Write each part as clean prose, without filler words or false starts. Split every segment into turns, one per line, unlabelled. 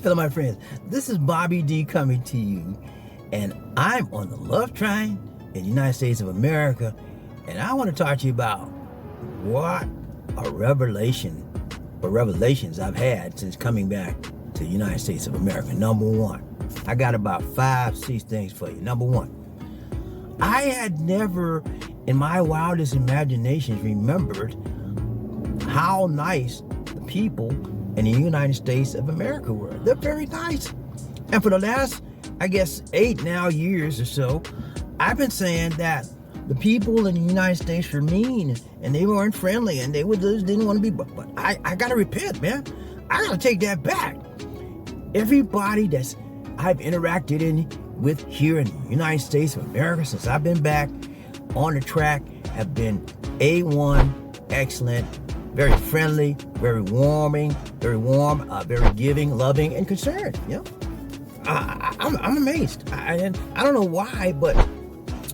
Hello, my friends. This is BobbieD coming to you, and I'm on the love train in the United States of America, and I want to talk to you about what a revelation or revelations I've had since coming back to the United States of America. Number one, I got about 5-6 things for you. Number one, I had never in my wildest imaginations remembered how nice the people in the United States of America were. They're very nice. And for the last, I guess, 8 now years or so, I've been saying that the people in the United States were mean and they weren't friendly and they didn't want to be, but I gotta repent, man. I gotta take that back. Everybody that's I've interacted with here in the United States of America since I've been back on the track have been A1, excellent, very friendly, very warm, very giving, loving, and concerned. You know, I'm amazed. I don't know why, but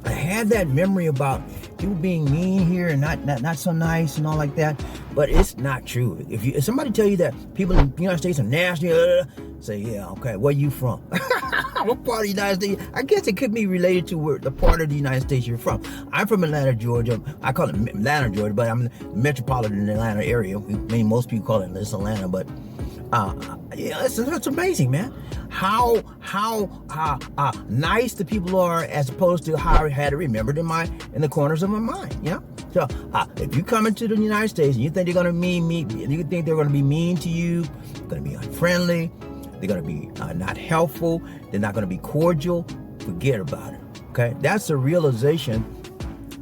I had that memory about people being mean here and not so nice and all like that. But it's not true. If somebody tell you that people in the United States are nasty, say, yeah, okay, where you from? What part of the United States? I guess it could be related to where the part of the United States you're from. I'm from Atlanta, Georgia. I call it Atlanta, Georgia, but I'm in the metropolitan Atlanta area. I mean, most people call it Atlanta, but yeah, it's amazing, man. How nice the people are as opposed to how I had it remembered in the corners of my mind. You know. So if you come into the United States and you think they're gonna you think they're gonna be mean to you, gonna be unfriendly, they're gonna be not helpful, they're not gonna be cordial, forget about it. Okay, that's a realization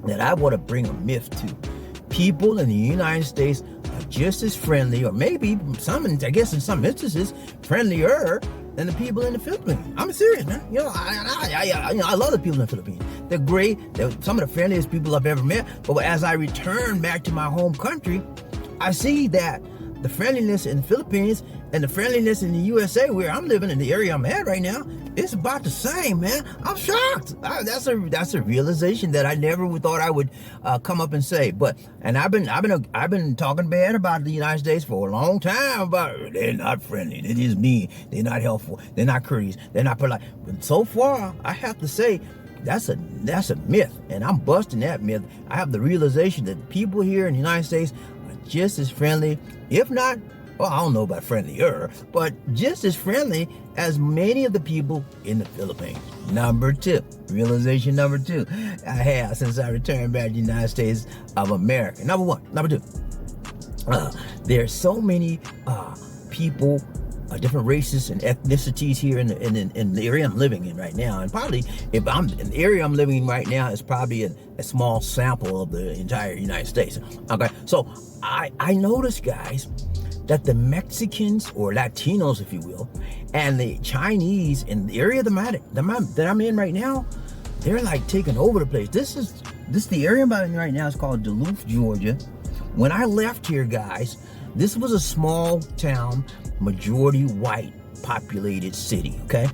that I want to bring a myth to. People in the United States are just as friendly, or maybe I guess in some instances, friendlier than the people in the Philippines. I'm serious, man. You know, I love the people in the Philippines. They're great. They're some of the friendliest people I've ever met. But as I return back to my home country, I see that the friendliness in the Philippines and the friendliness in the USA, where I'm living in the area I'm at right now, it's about the same, man. I'm shocked. That's a realization that I never thought I would come up and say. And I've been talking bad about the United States for a long time about they're not friendly, they're just mean, they're not helpful, they're not courteous, they're not polite. But so far, I have to say that's a myth, and I'm busting that myth. I have the realization that people here in the United States are just as friendly, if not, well, I don't know about friendlier, but just as friendly as many of the people in the Philippines. Realization number two I have since I returned back to the United States of America. Number two, there's so many people, different races and ethnicities here in the area I'm living in right now. And probably, if I'm in the area I'm living in right now, is probably a small sample of the entire United States. Okay, so I noticed, guys, that the Mexicans, or Latinos, if you will, and the Chinese in the area that I'm in right now, they're like taking over the place. This is the area I'm in right now. It's called Duluth, Georgia. When I left here, guys, this was a small town, majority white populated city, okay?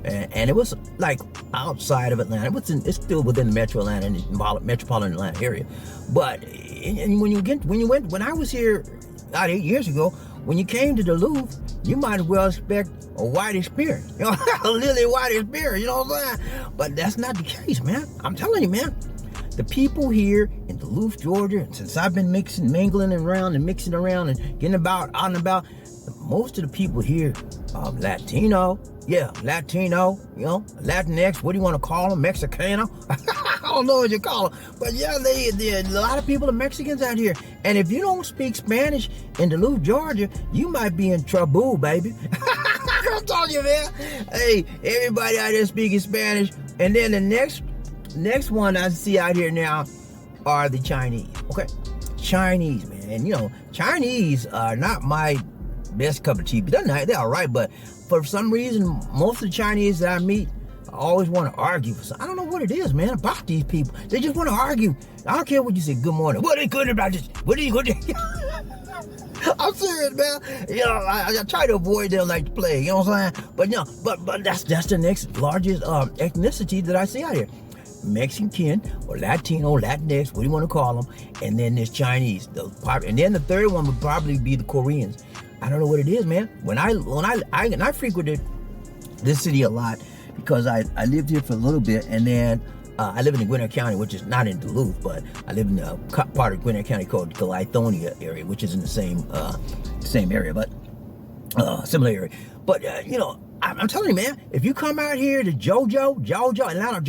And it was like outside of Atlanta. It's still within the Metro Atlanta and metropolitan Atlanta area. But when I was here about 8 years ago, when you came to Duluth, you might as well expect a white experience, you know, a lily white experience, you know what I'm saying? But that's not the case, man. I'm telling you, man. The people here in Duluth, Georgia, and since I've been mingling around and mixing around and getting out and about, most of the people here are Latino. Yeah, Latino, you know, Latinx, what do you want to call them? Mexicano? I don't know what you call them. But yeah, a lot of people are Mexicans out here. And if you don't speak Spanish in Duluth, Georgia, you might be in trouble, baby. I'm telling you, man. Hey, everybody out there speaking Spanish. And then the next one I see out here now are the Chinese. Okay, Chinese, man. And you know, Chinese are not my best cup of tea, but they're all right. But for some reason, most of the Chinese that I meet always want to argue. I don't know what it is, man, about these people. They just want to argue. I don't care what you say. Good morning. What is good about this? What are you good? I'm serious, man. You know, I try to avoid them like the plague. You know what I'm saying? But you know, but that's the next largest ethnicity that I see out here. Mexican or Latino, Latinx, what do you want to call them? And then there's Chinese. And then the third one would probably be the Koreans. I don't know what it is, man. When I frequented this city a lot because I lived here for a little bit, and then I live in Gwinnett County, which is not in Duluth, but I live in a part of Gwinnett County called the Lithonia area, which is in the same area, but similar area. But I'm telling you, man, if you come out here to Atlanta,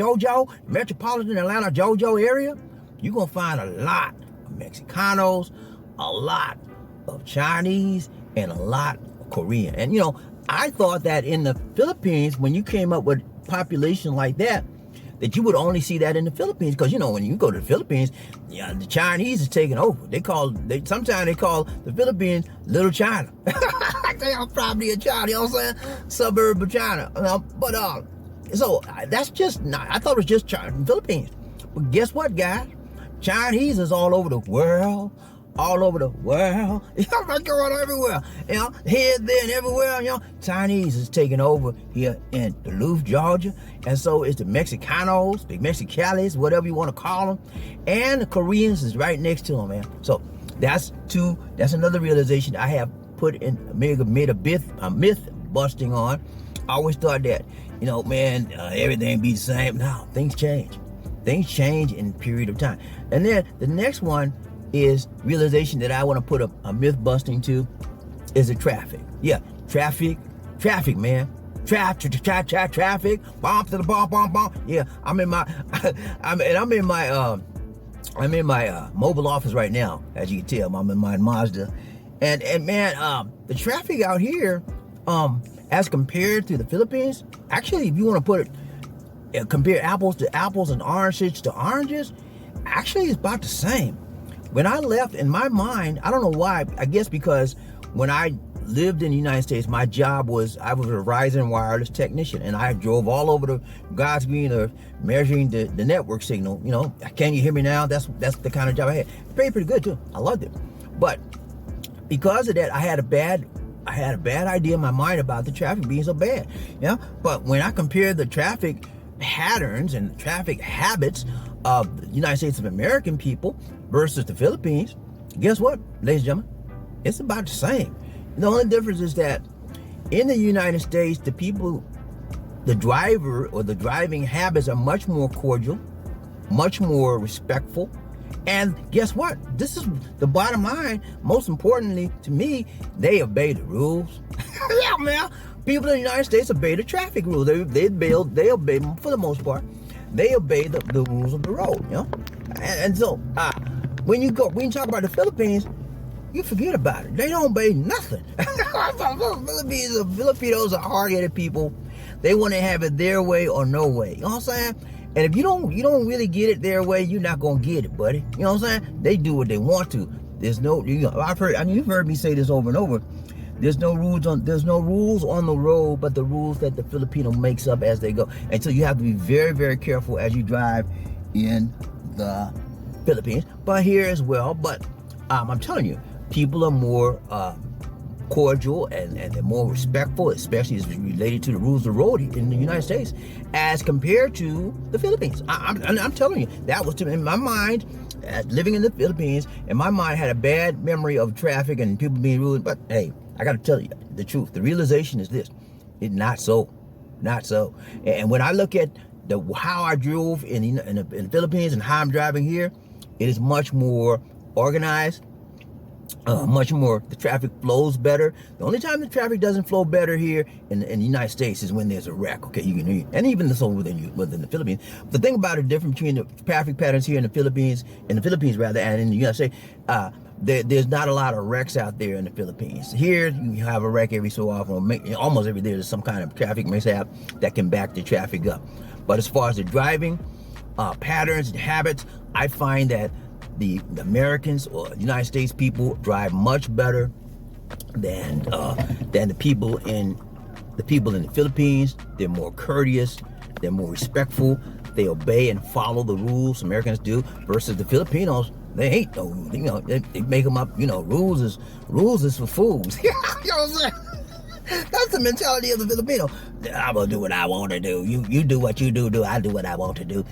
metropolitan Atlanta, area, you're gonna find a lot of Mexicanos, a lot of Chinese, and a lot of Korean. And I thought that in the Philippines, when you came up with population like that you would only see that in the Philippines, because when you go to the Philippines, the Chinese is taking over. Sometimes they call the Philippines Little China. They are probably a China, you know what I'm saying? Suburb of China. But so that's just not. I thought it was just China, Philippines. But guess what, guys? Chinese is all over the world. All over the world. They're going everywhere. Here, there, and everywhere. Chinese is taking over here in Duluth, Georgia. And so it's the Mexicanos, the Mexicales, whatever you want to call them. And the Koreans is right next to them, man. So that's another realization I have made a myth busting on. I always thought that, everything be the same. No, things change. Things change in a period of time. And then the next one is realization that I want to put a myth busting to is the traffic. Yeah, traffic, man. Traffic, bump to the bump. Yeah, I'm in my mobile office right now, as you can tell. I'm in my Mazda, and man, the traffic out here, as compared to the Philippines, actually, if you want to compare apples to apples and oranges to oranges, actually, it's about the same. When I left, in my mind, I don't know why, I guess because when I lived in the United States, my job was, I was a Verizon wireless technician, and I drove all over the God's green earth measuring the network signal. Can you hear me now? That's the kind of job I had. Paid pretty good too. I loved it. But because of that, I had a bad idea in my mind about the traffic being so bad. But when I compared the traffic patterns and the traffic habits of the United States of American people versus the Philippines, guess what, ladies and gentlemen? It's about the same. The only difference is that in the United States, the driver or the driving habits are much more cordial, much more respectful. And guess what? This is the bottom line. Most importantly to me, they obey the rules. Yeah, man. People in the United States obey the traffic rules. They obey them for the most part. They obey the rules of the road, And so when you talk about the Philippines, you forget about it. They don't obey nothing. Filipinos are hard-headed people. They want to have it their way or no way. You know what I'm saying? And if you don't really get it their way, you're not gonna get it, buddy. You know what I'm saying? They do what they want to. There's no, you've heard me say this over and over. There's no rules on the road, but the rules that the Filipino makes up as they go. And so you have to be very, very careful as you drive in the Philippines, but here as well. But I'm telling you, people are more cordial and they're more respectful, especially as related to the rules of the road in the United States, as compared to the Philippines. I'm telling you, that was in my mind. Living in the Philippines, in my mind, had a bad memory of traffic and people being rude. But hey, I got to tell you the truth. The realization is this: it's not so. And when I look at how I drove in the Philippines and how I'm driving here, it is much more organized. Much more, the traffic flows better. The only time the traffic doesn't flow better here in the United States is when there's a wreck. Okay, and even so within the Philippines. The thing about the difference between the traffic patterns here in the Philippines rather, and in the United States, there's not a lot of wrecks out there in the Philippines. Here, you have a wreck every so often, almost every day. There's some kind of traffic mishap that can back the traffic up. But as far as the driving patterns and habits, I find that the Americans or United States people drive much better than the people in the Philippines. They're more courteous, they're more respectful, they obey and follow the rules Americans do, versus the Filipinos. They ain't no, they make them up. Rules is for fools. You know what I'm saying? That's the mentality of the Filipino. I'm gonna do what I want to do. You do what you do. I do what I want to do.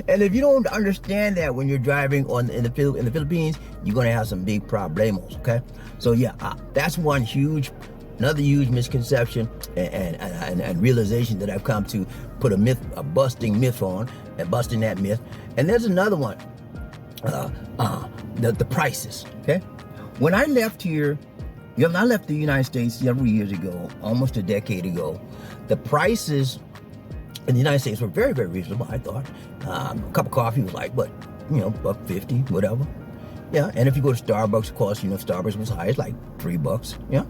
And if you don't understand that when you're driving in the Philippines, you're gonna have some big problemos. Okay, so yeah, that's another huge misconception and realization that I've come to put a busting myth on and busting that myth. And there's another one, the prices. Okay, when I left here. When I left the United States several years ago, almost a decade ago, the prices in the United States were very, very reasonable, I thought. A cup of coffee was like, $1.50, whatever. Yeah, and if you go to Starbucks, of course, Starbucks was high, it's like $3, yeah.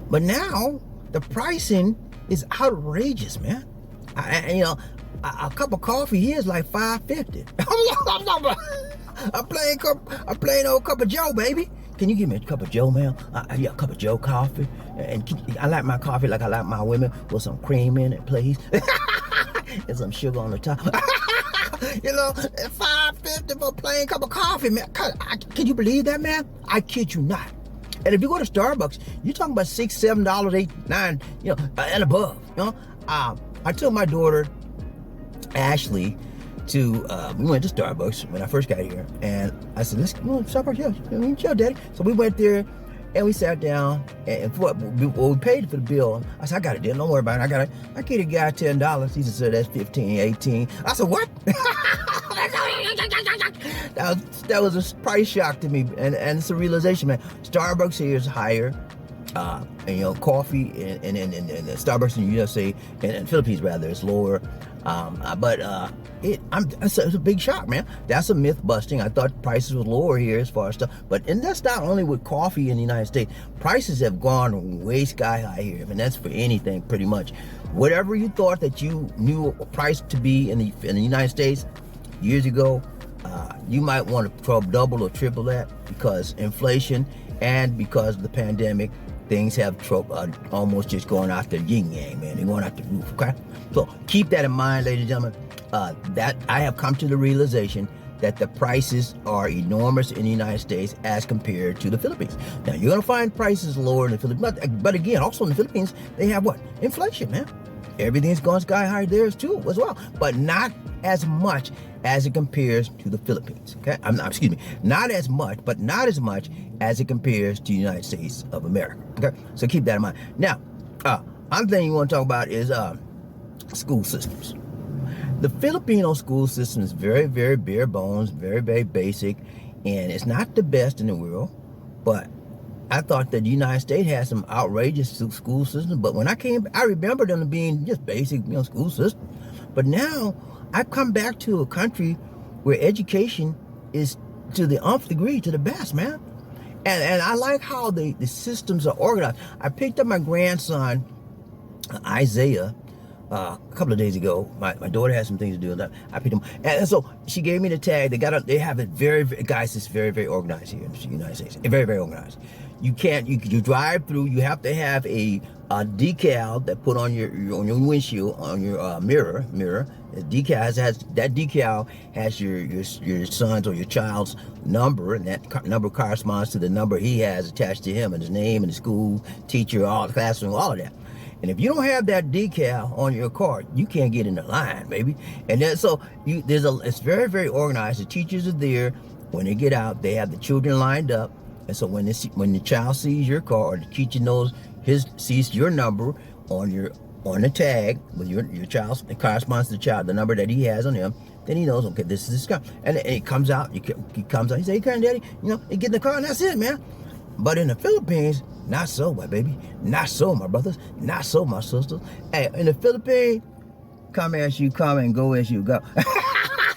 But now, the pricing is outrageous, man. A cup of coffee here is like $5.50. I'm playing old cup of Joe, baby. Can you give me a cup of Joe, man? Yeah, a cup of Joe coffee. And I like my coffee like I like my women, with some cream in it, please. And some sugar on the top. $5.50 for a plain cup of coffee, man. Can you believe that, man? I kid you not. And if you go to Starbucks, you're talking about $6, $7, $8, $9, and above. I took my daughter, Ashley, we went to Starbucks when I first got here, and I said, let's go to Starbucks, yeah, chill, Daddy. So we went there, and we sat down, and we paid for the bill. I said, I got it, Dad, don't worry about it. I gave the guy $10. He said, that's $15, $18. I said, what? That was a price shock to me, and it's a realization, man. Starbucks here is higher. Coffee and Starbucks in the USA and Philippines rather is lower, it's a big shock, man. That's a myth busting. I thought prices were lower here as far as stuff, and that's not only with coffee in the United States. Prices have gone way sky high here, and that's for anything pretty much. Whatever you thought that you knew a price to be in the United States years ago, you might want to double or triple that because inflation and because of the pandemic. Things have almost just going out the yin-yang, man. They're going out the roof, okay? So keep that in mind, ladies and gentlemen. That I have come to the realization that the prices are enormous in the United States as compared to the Philippines. Now, you're going to find prices lower in the Philippines. But again, also in the Philippines, they have what? Inflation, man. Everything's gone sky high there too as well. But not as much as it compares to the Philippines, okay? Not as much, but not as much as it compares to the United States of America, okay? So keep that in mind. Now, other thing you want to talk about is school systems. The Filipino school system is very, very bare bones, very, very basic, and it's not the best in the world, but I thought that the United States had some outrageous school systems, but when I remember them being just basic, school system. But now, I've come back to a country where education is to the nth degree, to the best, man. And I like how the systems are organized. I picked up my grandson, Isaiah, a couple of days ago. My daughter had some things to do with that. I picked him, and so she gave me the tag. They have it guys, it's very, very organized here in the United States. It's very, very organized. You drive through, you have to have a decal that put on your windshield, on your mirror. That decal has your son's or your child's number, and that number corresponds to the number he has attached to him, and his name and the school teacher, all the classroom, all of that. And if you don't have that decal on your car, you can't get in the line, baby. And then it's very, very organized. The teachers are there. When they get out, they have the children lined up. And so when the child sees your car, or the teacher sees your number on the tag with your child's, it corresponds to the child, the number that he has on him, then he knows, okay, this is this guy. And it comes out, he comes out, he says, hey, Daddy, he get in the car, and that's it, man. But in the Philippines, not so, my baby. Not so, my brothers. Not so, my sisters. Hey, in the Philippines, come as you come and go as you go.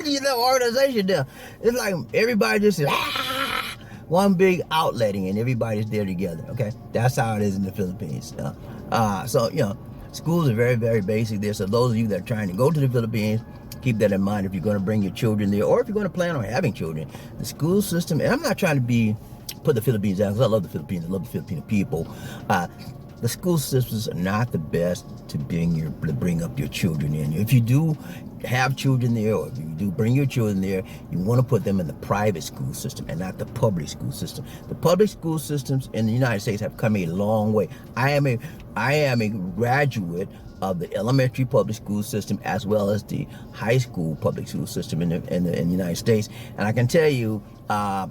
Organization there. It's like everybody just is one big outletting, and everybody's there together, okay? That's how it is in the Philippines. So, schools are very, very basic there. So those of you that are trying to go to the Philippines, keep that in mind if you're going to bring your children there, or if you're going to plan on having children. The school system, and I'm not trying to put the Philippines down, because I love the Philippines, I love the Filipino people. The school systems are not the best to bring up your children in. If you do have children there, or if you do bring your children there, you want to put them in the private school system and not the public school system. The public school systems in the United States have come a long way. I am a graduate of the elementary public school system as well as the high school public school system in the United States, and I can tell you, I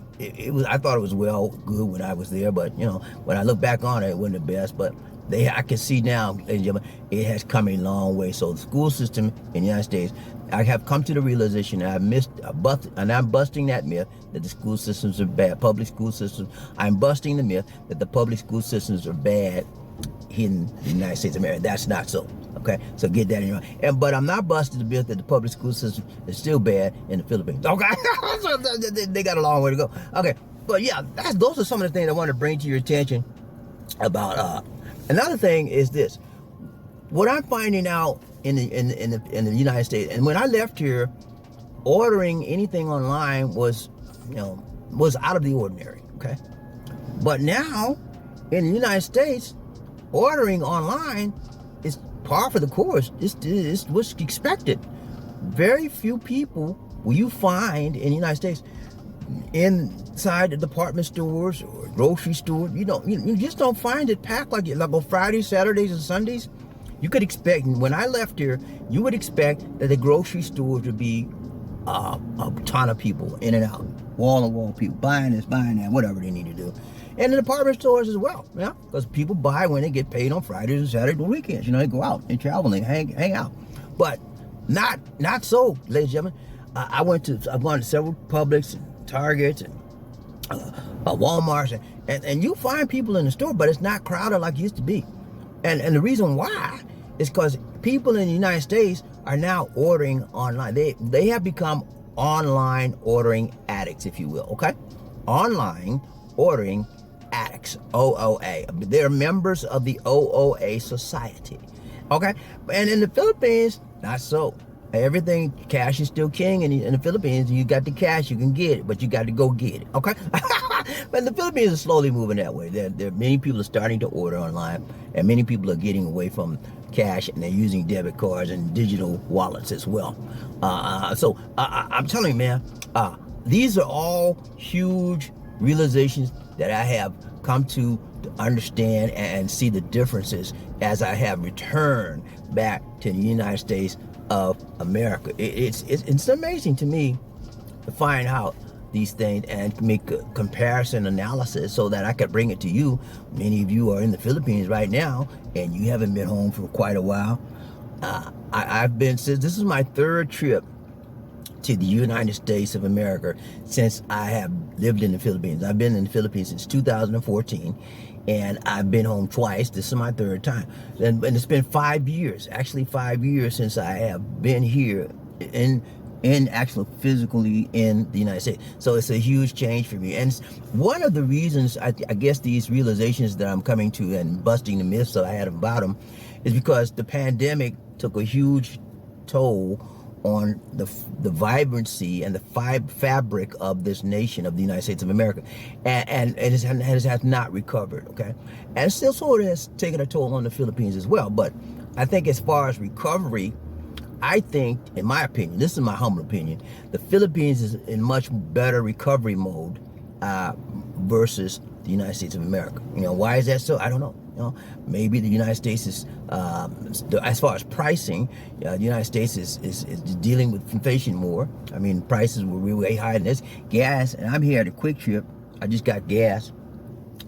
thought it was good when I was there, but you know, when I look back on it, it wasn't the best, but I can see now, ladies and gentlemen, it has come a long way. So the school system in the United States, I have come to the realization that I'm busting that myth that the school systems are bad, public school systems. I'm busting the myth that the public school systems are bad in the United States of America. That's not so. Okay, so get that in your mind. But I'm not busting the myth that the public school system is still bad in the Philippines. Okay, so they got a long way to go. Okay, but yeah, those are some of the things I want to bring to your attention about. Another thing is this: what I'm finding out in the United States, and when I left here, ordering anything online was out of the ordinary. Okay, but now in the United States, ordering online is par for the course. It's what's expected. Very few people will you find in the United States inside the department stores or grocery store. You just don't find it packed like on Fridays, Saturdays, and Sundays. You could expect, when I left here, you would expect that the grocery stores would be a ton of people in and out, wall-to-wall people buying this, buying that, whatever they need to do. And the department stores as well, yeah, because people buy when they get paid on Fridays and Saturdays and weekends. They go out and travel and hang out. But not so, ladies and gentlemen. I've gone to several Publix and Targets and Walmarts, and you find people in the store, but it's not crowded like it used to be. And the reason why is because people in the United States are now ordering online. They have become online ordering addicts, if you will. Okay, online ordering addicts, OOA. They're members of the OOA society. Okay, and in the Philippines, not so. Everything, cash is still king in the Philippines. You got the cash, you can get it, but you got to go get it. Okay, but the Philippines is slowly moving that way. There many people are starting to order online, and many people are getting away from cash, and they're using debit cards and digital wallets as well. So I'm telling you, man, these are all huge realizations that I have come to understand and see the differences as I have returned back to the United States of America. It's amazing to me to find out these things and make a comparison analysis so that I could bring it to you. Many of you are in the Philippines right now and you haven't been home for quite a while. I've been, since this is my third trip to the United States of America since I have lived in the Philippines. I've been in the Philippines since 2014, and I've been home twice. This is my third time. And it's been 5 years, actually 5 years since I have been here in actually physically in the United States. So it's a huge change for me. And one of the reasons I guess these realizations that I'm coming to and busting the myths that I had about them is because the pandemic took a huge toll on the vibrancy and the fabric of this nation of the United States of America, and it has not recovered. Okay, and still sort of has taken a toll on the Philippines as well. But I think as far as recovery, I think, in my opinion, this is my humble opinion, the Philippines is in much better recovery mode versus the United States of America. Why is that so? I don't know. Maybe the United States is, as far as pricing, the United States is dealing with inflation more. I mean, prices were way higher than this. Gas, and I'm here at a Quick Trip. I just got gas.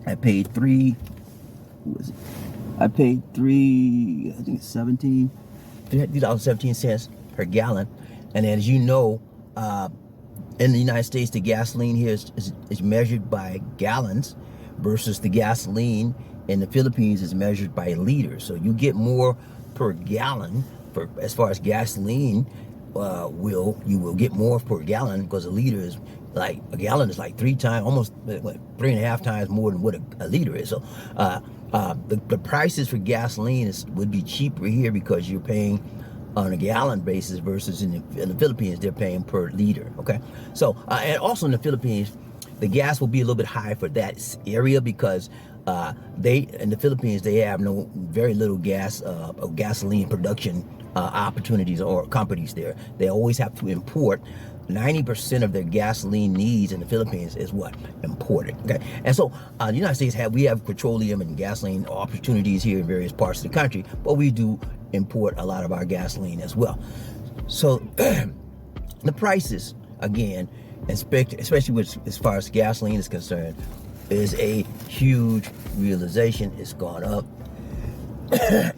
I paid I think it's $3.17 per gallon. And as you know, in the United States, the gasoline here is measured by gallons versus the gasoline in the Philippines is measured by liters. So you get more per gallon as far as gasoline. You will get more per gallon because a gallon is like 3 times, almost 3.5 times more than what a liter is. So the prices for gasoline would be cheaper here because you're paying on a gallon basis versus in the Philippines they're paying per liter. Okay, so and also in the Philippines the gas will be a little bit high for that area because They in the Philippines, they have very little gasoline production opportunities or companies there. They always have to import. 90% of their gasoline needs in the Philippines is what? Imported. Okay, and so the United States we have petroleum and gasoline opportunities here in various parts of the country, but we do import a lot of our gasoline as well. So the prices, again, especially as far as gasoline is concerned, is a huge realization. It's gone up,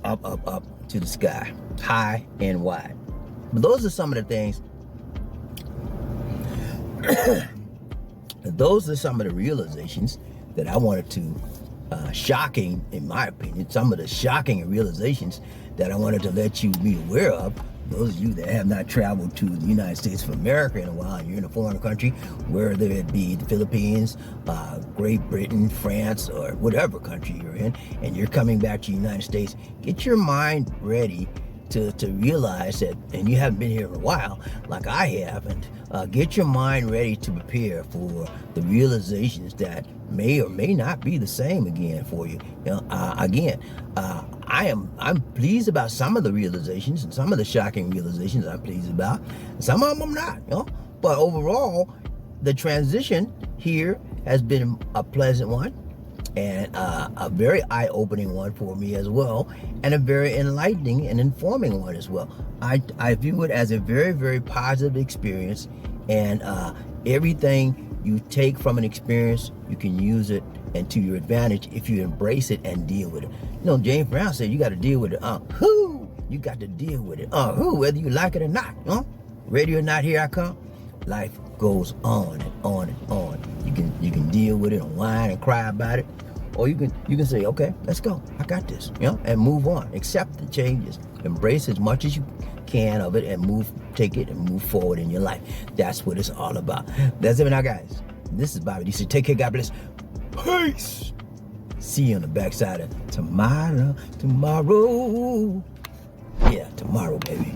up to the sky, high and wide. But those are some of the things. Those are some of the realizations that I wanted to, shocking, in my opinion, some of the shocking realizations that I wanted to let you be aware of. Those of you that have not traveled to the United States of America in a while, and you're in a foreign country, whether it be the Philippines, Great Britain, France, or whatever country you're in, and you're coming back to the United States, get your mind ready to realize that, and you haven't been here in a while like I have, and get your mind ready to prepare for the realizations that may or may not be the same again for you. I'm pleased about some of the realizations, and some of the shocking realizations I'm pleased about. Some of them I'm not, but overall the transition here has been a pleasant one, and a very eye-opening one for me as well, and a very enlightening and informing one as well. I view it as a very, very positive experience, and everything you take from an experience, you can use it and to your advantage if you embrace it and deal with it. James Brown said you got to deal with it. You got to deal with it. Whether you like it or not. Ready or not, here I come. Life goes on and on and on. You can deal with it and whine and cry about it, or you can say, okay, let's go. I got this, and move on. Accept the changes. Embrace as much as you can of it, and take it and move forward in your life. That's what it's all about. That's it now, guys. This is BobbieD. So take care. God bless. Peace. See you on the backside of tomorrow. Yeah, tomorrow, baby.